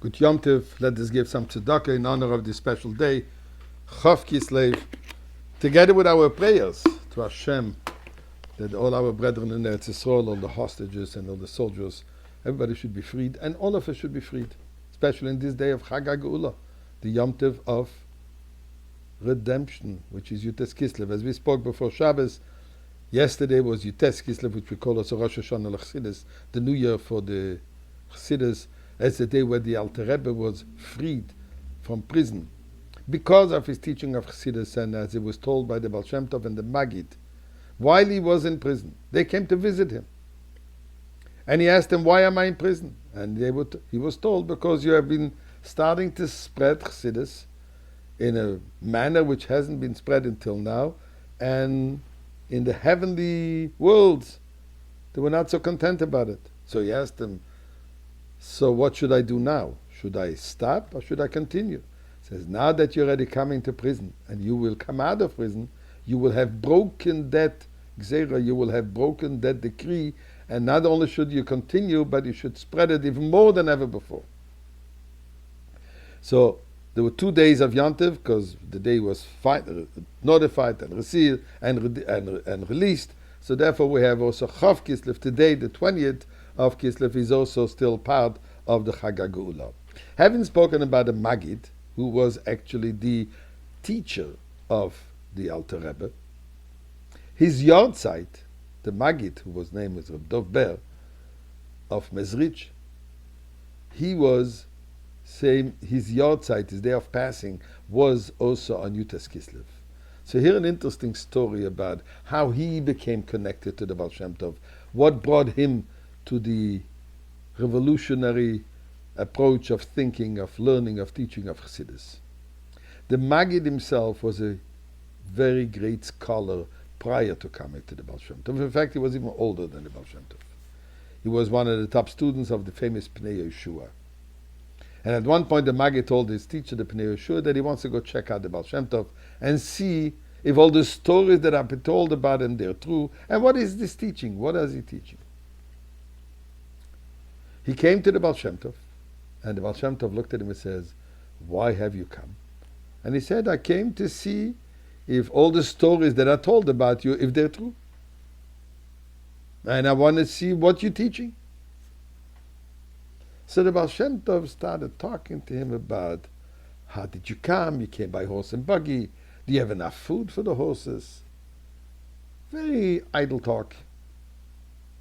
Good Yom Tov. Let us give some tzedakah in honor of this special day, Chav Kislev, together with our prayers to Hashem, that all our brethren in Eretz Yisrael, all the hostages and all the soldiers, everybody should be freed, and all of us should be freed, especially in this day of Chag HaGeula, the Yom Tov of redemption, which is Yutes Kislev. As we spoke before Shabbos, yesterday was Yutes Kislev, which we call also Rosh Hashanah L'Chassidus, the new year for the Chassidus, as the day where the Alter Rebbe was freed from prison because of his teaching of Chassidus, and as it was told by the Baal Shem Tov and the Maggid, while he was in prison, they came to visit him. And he asked them, why am I in prison? And he was told, because you have been starting to spread Chassidus in a manner which hasn't been spread until now, and in the heavenly worlds, they were not so content about it. So he asked them, so what should I do now? Should I stop or should I continue? He says, now that you're already coming to prison and you will come out of prison, you will have broken that gzeira, you will have broken that decree, and not only should you continue, but you should spread it even more than ever before. So there were 2 days of Yom Tov, because the day was notified and received and released. So therefore we have also Chav Kislev today, the 20th of Kislev, is also still part of the Chag HaGeula. Having spoken about the Maggid, who was actually the teacher of the Alter Rebbe, his Yortzeit, the Maggid, who was named as Reb Dov Ber of Mezrich, he was saying his Yortzeit, his day of passing, was also on Yutes Kislev. So here an interesting story about how he became connected to the Baal Shem Tov, what brought him to the revolutionary approach of thinking, of learning, of teaching of Chassidus. The Maggid himself was a very great scholar prior to coming to the Baal Shem Tov. In fact, he was even older than the Baal Shem Tov. He was one of the top students of the famous Pnei Yeshua. And at one point, the Maggid told his teacher, the Pnei Yeshua, that he wants to go check out the Baal Shem Tov and see if all the stories that have been told about him, they're true. And what is this teaching? What is he teaching? He came to the Baal Shem Tov, and the Baal Shem Tov looked at him and says, why have you come? And he said, I came to see if all the stories that are told about you, if they're true. And I want to see what you're teaching. So the Baal Shem Tov started talking to him about, how did you come? You came by horse and buggy. Do you have enough food for the horses? Very idle talk.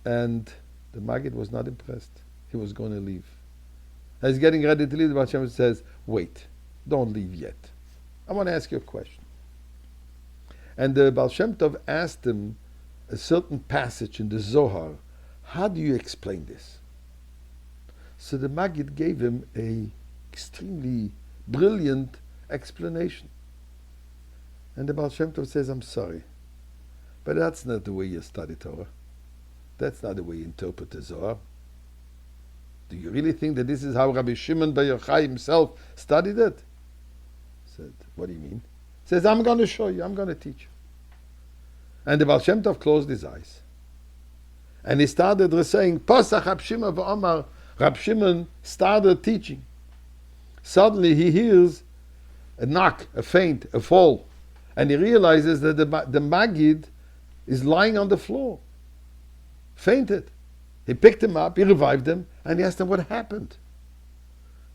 And the Maggid was not impressed. He was going to leave. As he's getting ready to leave, the Baal Shem Tov says, wait, don't leave yet. I want to ask you a question. And the Baal Shem Tov asked him a certain passage in the Zohar. How do you explain this? So the Maggid gave him a extremely brilliant explanation. And the Baal Shem Tov says, I'm sorry, but that's not the way you study Torah. That's not the way you interpret the Zohar. Do you really think that this is how Rabbi Shimon bar Yochaï himself studied it? He said, what do you mean? He says, I'm going to show you, I'm going to teach you. And the Baal Shem Tov closed his eyes. And he started saying, Pasach Rab Shimon v'Omar. Rab Shimon started teaching. Suddenly he hears a knock, a faint, a fall. And he realizes that the Maggid is lying on the floor, fainted. He picked him up, he revived him, and he asked him what happened.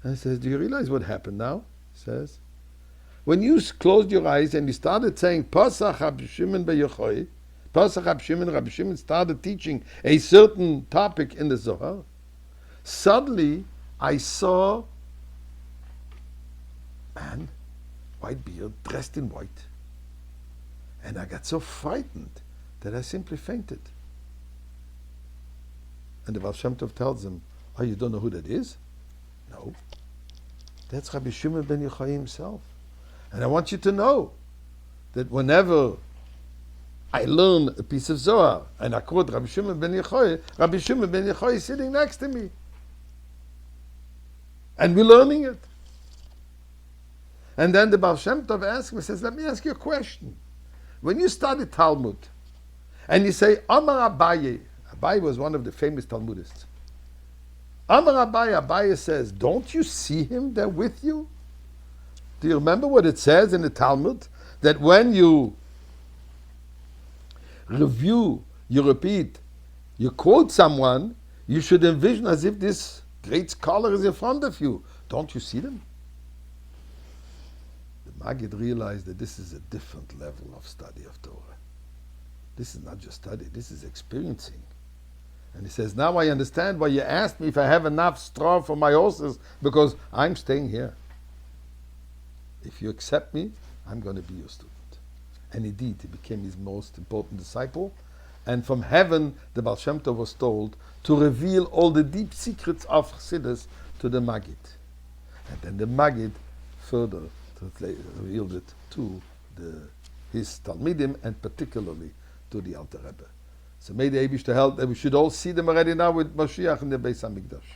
And he says, do you realize what happened now? He says, when you closed your eyes and you started saying, Pasach Rab Shimon bar Yochaï, Pasach Rab Shimon started teaching a certain topic in the Zohar, suddenly I saw a man, white beard, dressed in white. And I got so frightened that I simply fainted. And the Baal Shem Tov tells him, oh, you don't know who that is? No. That's Rabbi Shimon ben Yochaï himself. And I want you to know that whenever I learn a piece of Zohar and I quote Rabbi Shimon ben Yochaï is sitting next to me. And we're learning it. And then the Baal Shem Tov asks me, says, let me ask you a question. When you study Talmud and you say, Amar Abaye, Abaye was one of the famous Talmudists. Amar Abaye, Abaye says, don't you see him there with you? Do you remember what it says in the Talmud? That when you review, you repeat, you quote someone, you should envision as if this great scholar is in front of you. Don't you see them? The Maggid realized that this is a different level of study of Torah. This is not just study, this is experiencing. And he says, now I understand why you asked me if I have enough straw for my horses, because I'm staying here. If you accept me, I'm going to be your student. And indeed, he became his most important disciple. And from heaven, the Baal Shem Tov was told to reveal all the deep secrets of Chassidus to the Maggid. And then the Maggid further revealed it to his Talmidim, and particularly to the Alter Rebbe. So may the Eibush to help that we should all see them already now with Mashiach in the Beis HaMikdash.